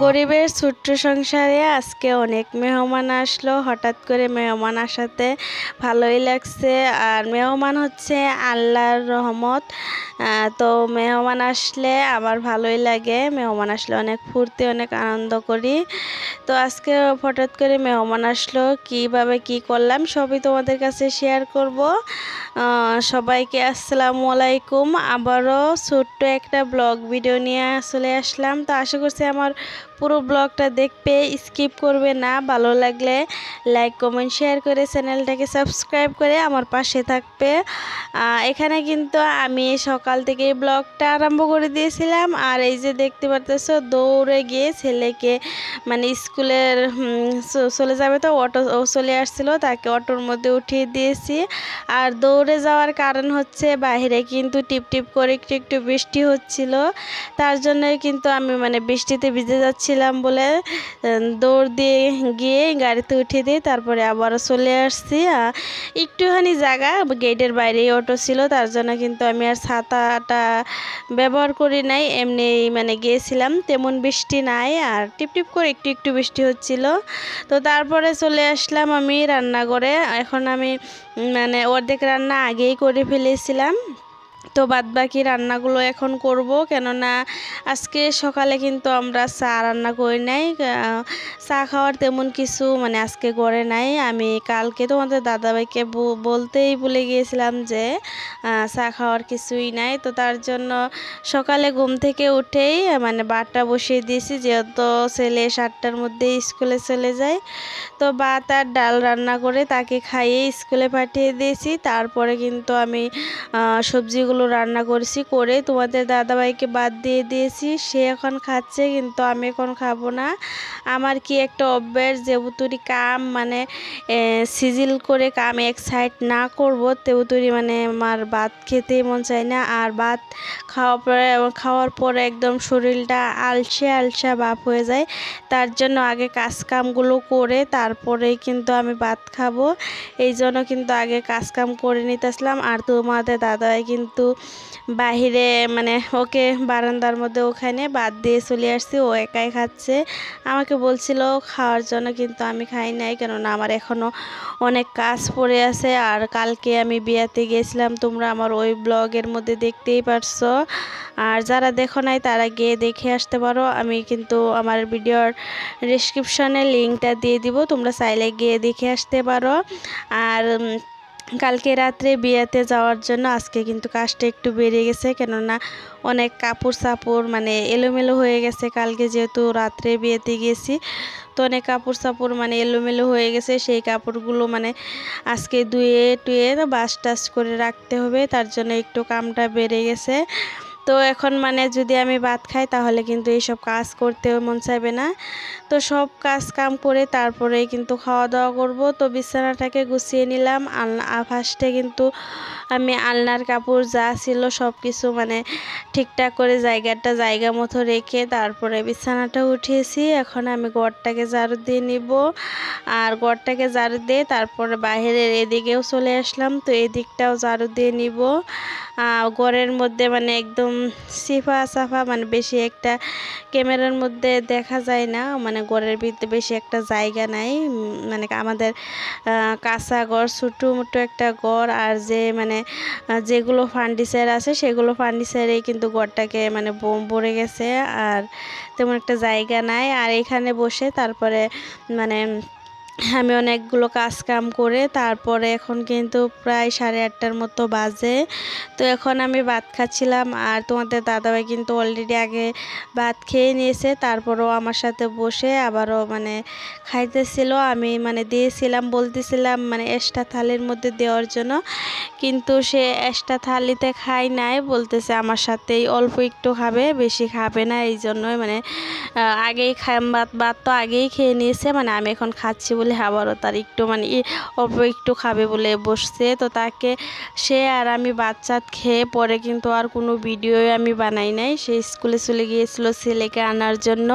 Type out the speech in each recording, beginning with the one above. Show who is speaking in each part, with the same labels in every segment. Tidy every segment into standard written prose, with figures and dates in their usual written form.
Speaker 1: গরিবের ছোট্ট সংসারে আজকে অনেক মেহমান আসলো। হঠাৎ করে মেহমান আসাতে ভালোই লাগছে। আর মেহমান হচ্ছে আল্লাহর রহমত। তো মেহমান আসলে আমার ভালোই লাগে। মেহমান আসলে অনেক ফুর্তি, অনেক আনন্দ করি। তো আজকে হঠাৎ করে মেহমান আসলো, কিভাবে কি করলাম সবই তোমাদের কাছে শেয়ার করব। সবাইকে আসসালামু আলাইকুম। আবারও ছোট্ট একটা ব্লগ ভিডিও নিয়ে চলে আসলাম। তো আশা করছি আমার পুরো ব্লগটা দেখবে, স্কিপ করবে না। ভালো লাগলে লাইক কমেন্ট শেয়ার করে চ্যানেলটাকে সাবস্ক্রাইব করে আমার পাশে থাকবে। এখানে কিন্তু আমি সকাল থেকে ব্লগটা আরম্ভ করে দিয়েছিলাম। আর এই যে দেখতে পারতেছো দৌড়ে গিয়ে ছেলেকে মানে স্কুলের চলে যাবে, তো অটো চলে আসছিল, তাকে অটোর মধ্যে উঠিয়ে দিয়েছি। আর দৌড়ে যাওয়ার কারণ হচ্ছে বাইরে কিন্তু টিপ টিপ করে একটু একটু বৃষ্টি হচ্ছিল, তার জন্যই কিন্তু আমি মানে বৃষ্টিতে ভিজে যাচ্ছিলাম বলে দৌড় দিয়ে গিয়ে গাড়িতে উঠিয়ে দিই, তারপরে আবারও চলে আসছি। একটুখানি জায়গা গেটের বাইরেই অটো ছিল, তার জন্য কিন্তু আমি আর ছাতাটা ব্যবহার করি নাই, এমনি মানে গিয়েছিলাম। তেমন বৃষ্টি নাই, আর টিপটিপ করে একটু একটু বৃষ্টি হচ্ছিল। তো তারপরে চলে আসলাম আমি রান্নাঘরে। এখন আমি মানে অর্ধেক রান্না আগেই করে ফেলেছিলাম, তো বাদবাকি রান্নাগুলো এখন করব। কেননা আজকে সকালে কিন্তু আমরা চা রান্না করি নাই, চা খাওয়ার তেমন কিছু মানে আজকে করে নাই। আমি কালকে তোমাদের দাদাভাইকে বলতেই ভুলে গিয়েছিলাম যে চা খাওয়ার কিছুই নাই। তো তার জন্য সকালে ঘুম থেকে উঠেই মানে ভাতটা বসিয়ে দিয়েছি, যেহেতু ছেলে 7টার মধ্যে স্কুলে চলে যায়। তো ভাত আর ডাল রান্না করে তাকে খাইয়ে স্কুলে পাঠিয়ে দিয়েছি। তারপরে কিন্তু আমি সবজিগুলো রান্না করেছি, করে তোমাদের দাদাভাইকে বাদ দিয়ে দিয়েছি। সে এখন খাচ্ছে, কিন্তু আমি এখন খাবো না। আমার কি একটা অভ্যাস, যেহেতুরি কাম মানে সিজিল করে কাম এক সাইড না করব তেহেতুরি মানে আমার ভাত খেতেই মন চায় না। আর ভাত খাওয়ার পরে একদম শরীরটা আলসে আলসা ভাব হয়ে যায়। তার জন্য আগে কাজ কামগুলো করে তারপরেই কিন্তু আমি ভাত খাবো। এই জন্য কিন্তু আগে কাজ কাম করে নিতেছিলাম। আর তোমাদের দাদাভাই কিন্তু বাহিরে মানে ওকে বারান্দার মধ্যে ওখানে বাদ দিয়ে চলে আসছি, ও একাই খাচ্ছে। আমাকে বলছিল খাওয়ার জন্য, কিন্তু আমি খাই নাই, কেননা আমার এখনও অনেক কাজ পড়ে আছে। আর কালকে আমি বিয়াতে গিয়েছিলাম, তোমরা আমার ওই ব্লগের মধ্যে দেখতেই পারছো। আর যারা দেখো নাই তারা গিয়ে দেখে আসতে পারো। আমি কিন্তু আমার ভিডিওর ডেসক্রিপশনে লিঙ্কটা দিয়ে দিব, তোমরা চাইলে গিয়ে দেখে আসতে পারো। আর কালকে রাত্রে বিয়েতে যাওয়ার জন্য আজকে কিন্তু কাজটা একটু বেড়ে গেছে, কেননা অনেক কাপড় চাপড় মানে এলোমেলো হয়ে গেছে। কালকে যেহেতু রাত্রে বিয়েতে গেছি, তো অনেক কাপড় চাপড় মানে এলোমেলো হয়ে গেছে। সেই কাপড়গুলো মানে আজকে ধুয়ে টুয়ে বাস টাস করে রাখতে হবে, তার জন্য একটু কামটা বেড়ে গেছে। তো এখন মানে যদি আমি ভাত খাই তাহলে কিন্তু এইসব কাজ করতেও মন চাইবে না। তো সব কাজ কাম করে তারপরেই কিন্তু খাওয়া দাওয়া করব। তো বিছানাটাকে গুছিয়ে নিলাম। ফার্স্টে কিন্তু আমি আলনার কাপড় যা ছিল সব কিছু মানে ঠিকঠাক করে জায়গা মতো রেখে তারপরে বিছানাটা উঠিয়েছি। এখন আমি ঘরটাকে ঝাড়ু দিয়ে নিব। আর ঘরটাকে ঝাড়ু দিয়ে তারপরে বাইরের এদিকেও চলে আসলাম, তো এদিকটাও ঝাড়ু দিয়ে নিব। ঘরের মধ্যে মানে একদম সিফা সাফা, মানে বেশি একটা ক্যামেরার মধ্যে দেখা যায় না, মানে ঘরের ভিতরে বেশি একটা জায়গা নাই। মানে আমাদের কাঁচা ঘর, ছোটো মোটো একটা ঘর। আর যে মানে যেগুলো ফার্নিচার আছে সেগুলো ফার্নিচারেই কিন্তু ঘরটাকে মানে ভরে গেছে, আর তেমন একটা জায়গা নাই। আর এখানে বসে তারপরে মানে আমি অনেকগুলো কাজ কাম করে তারপরে এখন কিন্তু প্রায় 8:30টার মতো বাজে। তো এখন আমি ভাত খাচ্ছিলাম, আর তোমাদের দাদাভাই কিন্তু অলরেডি আগে ভাত খেয়ে নিয়েছে, তারপরও আমার সাথে বসে আবারও মানে খাইতেছিল। আমি মানে দিয়েছিলাম, বলতেছিলাম মানে এক্সট্রা থালির মধ্যে দেওয়ার জন্য, কিন্তু সে এক্সট্রা থালিতে খাই নাই, বলতেছে আমার সাথেই অল্প একটু খাবে, বেশি খাবে না। এই জন্যই মানে আগেই ভাত তো আগেই খেয়ে নিয়েছে, মানে আমি এখন খাচ্ছি বলে আবারও তার একটু মানে অল্প একটু খাবে বলে বসছে। তো তাকে সে আর আমি বাচ্চা খেয়ে পরে কিন্তু আর কোনো ভিডিওই আমি বানাই নাই। সে স্কুলে চলে গিয়েছিল ছেলেকে আনার জন্য,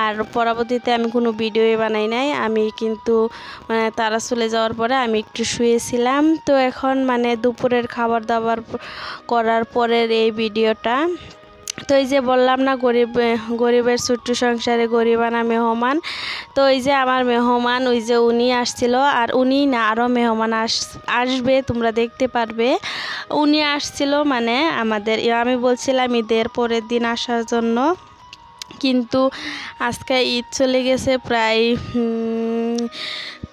Speaker 1: আর পরবর্তীতে আমি কোনো ভিডিওই বানাই নাই। আমি কিন্তু মানে তারা চলে যাওয়ার পরে আমি একটু শুয়েছিলাম। তো এখন মানে দুপুরের খাবার দাবার করার পরের এই ভিডিওটা। তো এই যে বললাম না গরিবের ছোট্ট সংসারে গরিবানা মেহমান। তো এই যে আমার মেহমান, ওই যে উনি আসছিল, আর উনি না আরও মেহমান আসবে, তোমরা দেখতে পারবে। উনি আসছিল মানে আমাদের আমি বলছিলাম ঈদের পরের দিন আসার জন্য, কিন্তু আজকে ঈদ চলে গেছে প্রায়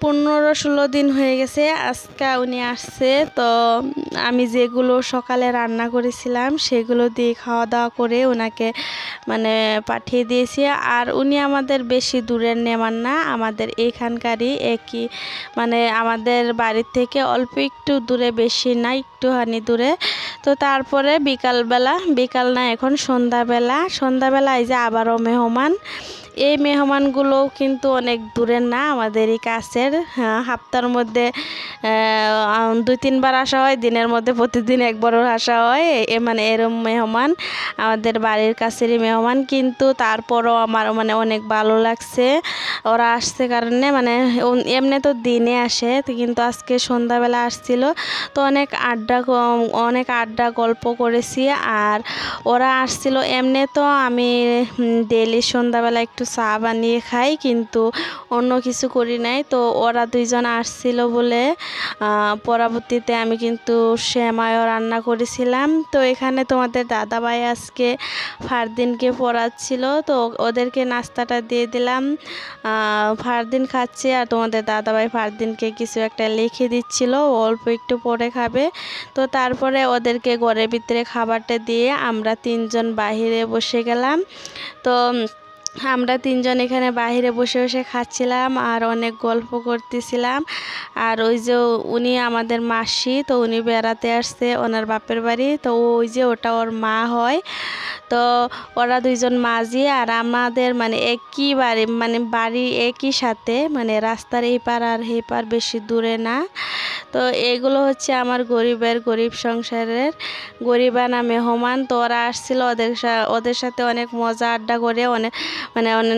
Speaker 1: 15-16 দিন হয়ে গেছে আজকে উনি আসছে। তো আমি যেগুলো সকালে রান্না করেছিলাম সেগুলো দিয়ে খাওয়া দাওয়া করে ওনাকে মানে পাঠিয়ে দিয়েছি। আর উনি আমাদের বেশি দূরের নেমান না, আমাদের এখানকারই একই, মানে আমাদের বাড়ির থেকে অল্প একটু দূরে, বেশি না, একটুখানি দূরে। তো তারপরে বিকাল না এখন সন্ধ্যাবেলা এই যে আবারও মেহমান। এই মেহমানগুলোও কিন্তু অনেক দূরের না, আমাদেরই কাছের। সপ্তাহের মধ্যে 2-3 বার আসা হয়, দিনের মধ্যে প্রতিদিন একবারও আসা হয়, মানে এরম মেহমান, আমাদের বাড়ির কাছেরই মেহমান। কিন্তু তারপরও আমার মানে অনেক ভালো লাগছে ওরা আসছে কারণে, মানে এমনি তো দিনে আসে, কিন্তু আজকে সন্ধ্যাবেলা আসছিল। তো অনেক আড্ডা গল্প করেছি। আর ওরা আসছিল, এমনি তো আমি ডেলি সন্ধ্যাবেলা একটু চা বানিয়ে খাই, কিন্তু অন্য কিছু করি নাই। তো ওরা দুইজন আসছিল বলে পরবর্তীতে আমি কিন্তু সেমাইও রান্না করেছিলাম। তো এখানে তোমাদের দাদাভাই আজকে ফারদিনকে পড়াচ্ছিল, তো ওদেরকে নাস্তাটা দিয়ে দিলাম। ফারদিন খাচ্ছে, আর তোমাদের দাদাভাই ফারদিনকে কিছু একটা লিখে দিচ্ছিল, অল্প একটু পরে খাবে। তো তারপরে ওদেরকে ঘরের ভিতরে খাবারটা দিয়ে আমরা 3 জন বাহিরে বসে গেলাম। তো আমরা 3 জন এখানে বাইরে বসে বসে খাচ্ছিলাম আর অনেক গল্প করতেছিলাম। আর ওই যে উনি আমাদের মাসি, তো উনি বেড়াতে আসছে ওনার বাপের বাড়ি, তো ওই যে ওটা ওর মা হয়। তো ওরা দুইজন মাঝি, আর আমাদের মানে একই বাড়ি, মানে বাড়ি একই সাথে, মানে রাস্তার এই পার আর এই পার, বেশি দূরে না। তো এগুলো হচ্ছে আমার গরিব সংসারের গরিবানা মেহমান। তো ওরা আসছিল, ওদের সাথে অনেক মজা আড্ডা করে অনেক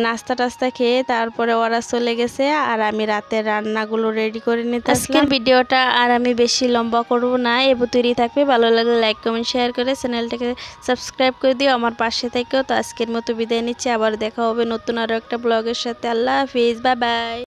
Speaker 1: নাস্তা টাস্তা খেয়ে তারপরে ওরা চলে গেছে। আর আমি রাতের রান্নাগুলো রেডি করে নিতে। আজকের ভিডিওটা আর আমি বেশি লম্বা করব না, তৈরি থাকবে। ভালো লাগলে লাইক কমেন্ট শেয়ার করে চ্যানেলটাকে সাবস্ক্রাইব করে দিও, আমার পাশে থেকেও। তো আজকের মতো বিদায় নিচ্ছি, আবার দেখা হবে নতুন আরও একটা ব্লগের সাথে। আল্লাহ হাফিজ, বাই বাই।